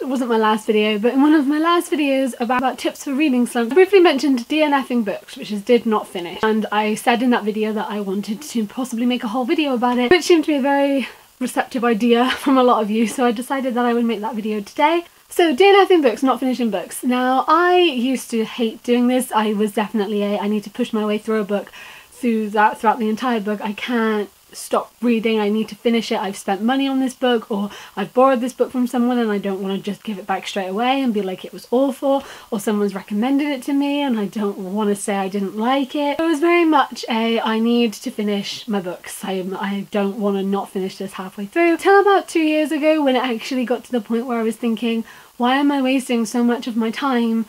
wasn't my last video, but in one of my last videos about tips for reading slumps, I briefly mentioned DNFing books, which is did not finish, and I said in that video that I wanted to possibly make a whole video about it, which seemed to be a very receptive idea from a lot of you, so I decided that I would make that video today. So DNFing books, not finishing books. Now, I used to hate doing this. I was definitely I need to push my way through a book throughout the entire book. I can't stop reading, I need to finish it. I've spent money on this book, or I've borrowed this book from someone and I don't want to just give it back straight away and be like it was awful, or someone's recommended it to me and I don't want to say I didn't like it. It was very much I need to finish my books. I don't want to not finish this halfway through. Till about 2 years ago, when it actually got to the point where I was thinking, why am I wasting so much of my time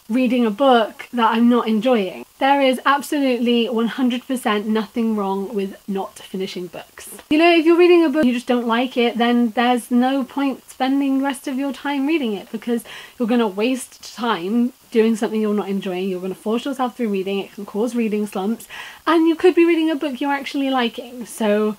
reading a book that I'm not enjoying? There is absolutely 100% nothing wrong with not finishing books. You know, if you're reading a book and you just don't like it, then there's no point spending the rest of your time reading it, because you're going to waste time doing something you're not enjoying. You're going to force yourself through reading. It can cause reading slumps, and you could be reading a book you're actually liking. So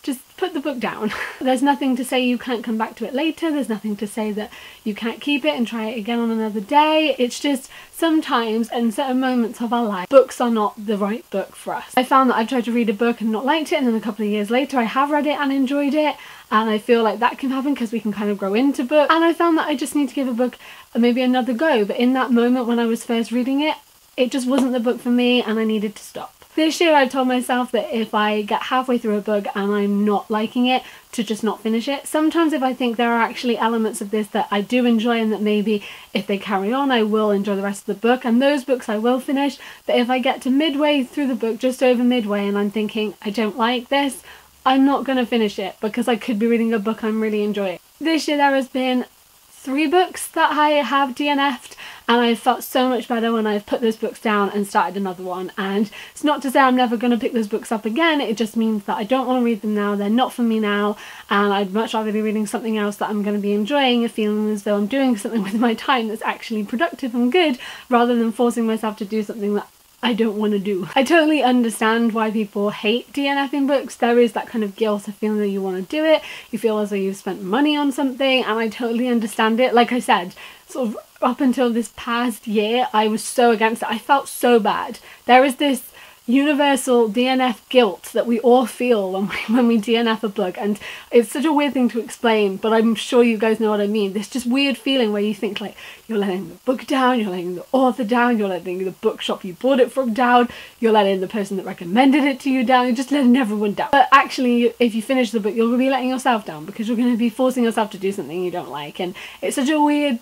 just put the book down. There's nothing to say you can't come back to it later. There's nothing to say that you can't keep it and try it again on another day. It's just sometimes in certain moments of our life, books are not the right book for us. I found that I've tried to read a book and not liked it, and then a couple of years later I have read it and enjoyed it, and I feel like that can happen because we can kind of grow into books. And I found that I just need to give a book maybe another go, but in that moment when I was first reading it, it just wasn't the book for me and I needed to stop. This year I've told myself that if I get halfway through a book and I'm not liking it, to just not finish it. Sometimes if I think there are actually elements of this that I do enjoy and that maybe if they carry on I will enjoy the rest of the book, and those books I will finish. But if I get to midway through the book, just over midway, and I'm thinking I don't like this, I'm not going to finish it because I could be reading a book I'm really enjoying. This year there has been 3 books that I have DNF'd, and I felt so much better when I've put those books down and started another one. And it's not to say I'm never going to pick those books up again, it just means that I don't want to read them now, they're not for me now, and I'd much rather be reading something else that I'm going to be enjoying and feeling as though I'm doing something with my time that's actually productive and good, rather than forcing myself to do something that I don't want to do. I totally understand why people hate DNFing books. There is that kind of guilt of feeling that you want to do it, you feel as though you've spent money on something, and I totally understand it. Like I said, sort of up until this past year, I was so against it. I felt so bad. There is this universal DNF guilt that we all feel when we DNF a book, and it's such a weird thing to explain, but I'm sure you guys know what I mean. This just weird feeling where you think like you're letting the book down, you're letting the author down, you're letting the bookshop you bought it from down, you're letting the person that recommended it to you down, you're just letting everyone down. But actually, if you finish the book, you're going to be letting yourself down, because you're going to be forcing yourself to do something you don't like, and it's such a weird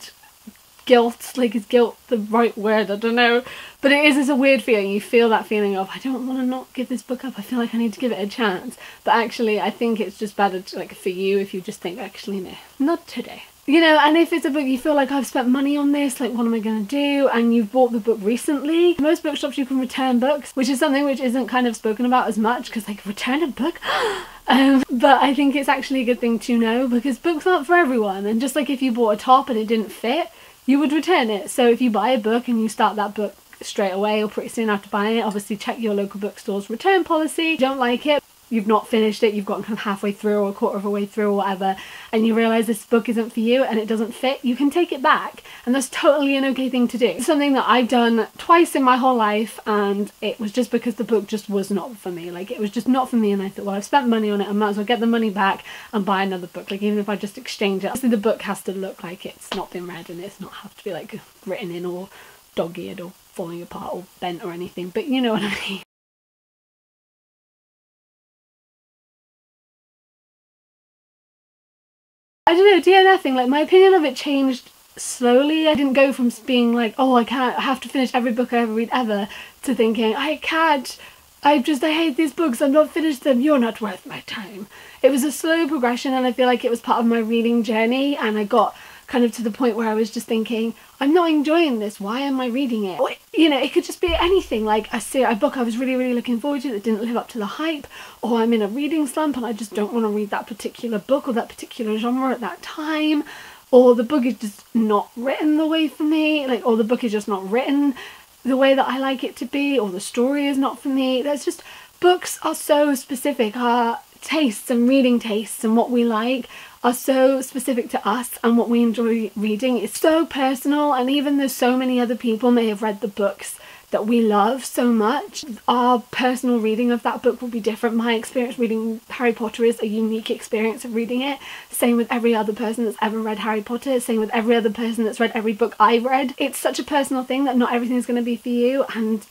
guilt. Like, is guilt the right word? I don't know, but it is. It's a weird feeling. You feel that feeling of, I don't want to not give this book up, I feel like I need to give it a chance. But actually I think it's just better to, like, for you, if you just think, actually no, not today, you know. And if it's a book you feel like, I've spent money on this, like what am I going to do, and you've bought the book recently, most bookshops you can return books, which is something which isn't kind of spoken about as much, because like, return a book? But I think it's actually a good thing to know, because books aren't for everyone, and just like if you bought a top and it didn't fit, you would return it. So if you buy a book and you start that book straight away or pretty soon after buying it, obviously check your local bookstore's return policy. If you don't like it, you've not finished it, you've gotten kind of halfway through or a quarter of a way through or whatever, and you realise this book isn't for you and it doesn't fit, you can take it back, and that's totally an okay thing to do. It's something that I've done twice in my whole life, and it was just because the book just was not for me. Like, it was just not for me, and I thought, well, I've spent money on it, I might as well get the money back and buy another book. Like, even if I just exchange it, obviously the book has to look like it's not been read, and it's not have to be like written in or dog-eared or falling apart or bent or anything, but you know what I mean. I don't know, DNFing, like, my opinion of it changed slowly. I didn't go from being like, oh, I have to finish every book I ever read ever, to thinking, I hate these books, I've not finished them, you're not worth my time. It was a slow progression, and I feel like it was part of my reading journey, and I got kind of to the point where I was just thinking, I'm not enjoying this, why am I reading it? Or, you know, it could just be anything, like a book I was really looking forward to that didn't live up to the hype, or I'm in a reading slump and I just don't want to read that particular book or that particular genre at that time, or the book is just not written the way for me, like, or the book is just not written the way that I like it to be, or the story is not for me. There's just, books are so specific. Our tastes and reading tastes and what we like are so specific to us, and what we enjoy reading is so personal. And even though so many other people may have read the books that we love so much, our personal reading of that book will be different. My experience reading Harry Potter is a unique experience of reading it. Same with every other person that's ever read Harry Potter. Same with every other person that's read every book I've read. It's such a personal thing that not everything's going to be for you. And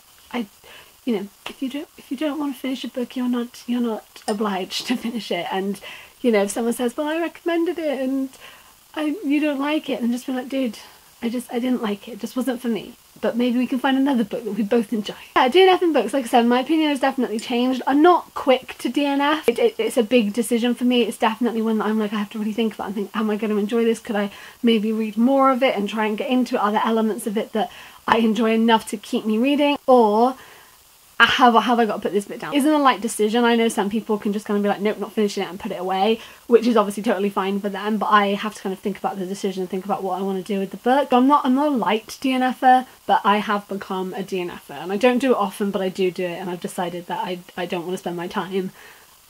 you know, if you don't want to finish a book, you're not obliged to finish it. And you know, if someone says, well, I recommended it and you don't like it, and just be like, dude, I didn't like it. It just wasn't for me. But maybe we can find another book that we both enjoy. Yeah, DNFing books, like I said, my opinion has definitely changed. I'm not quick to DNF. It's a big decision for me. It's definitely one that I'm like, I have to really think about and think, am I going to enjoy this? Could I maybe read more of it and try and get into it? Are there elements of it that I enjoy enough to keep me reading? Or have I got to put this bit down? Isn't a light decision. I know some people can just kind of be like, nope, not finishing it, and put it away, which is obviously totally fine for them, but I have to kind of think about the decision and think about what I want to do with the book. I'm not a light DNFer, but I have become a DNFer, and I don't do it often, but I do it, and I've decided that I don't want to spend my time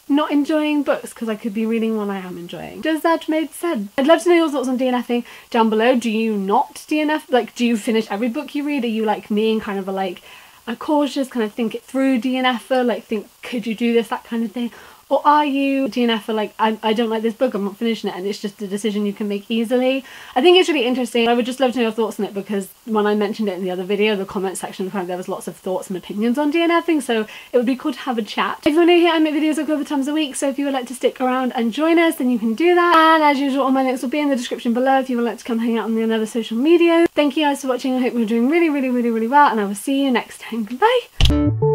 not enjoying books because I could be reading one I am enjoying. Does that make sense? I'd love to know your thoughts on DNFing down below. Do you not DNF? Like, do you finish every book you read? Are you like me and kind of a cautious, kind of think it through DNFer, like think, could you do this, that kind of thing? Or are you DNFer, like, I don't like this book, I'm not finishing it, and it's just a decision you can make easily? I think it's really interesting. I would just love to know your thoughts on it, because when I mentioned it in the other video, the comment section, there was lots of thoughts and opinions on DNFing, so it would be cool to have a chat. If you're new here, I make videos a couple of times a week, so if you would like to stick around and join us, then you can do that. And as usual, all my links will be in the description below if you would like to come hang out on the other social media. Thank you guys for watching. I hope you're doing really, really, really, really well, and I will see you next time. Goodbye!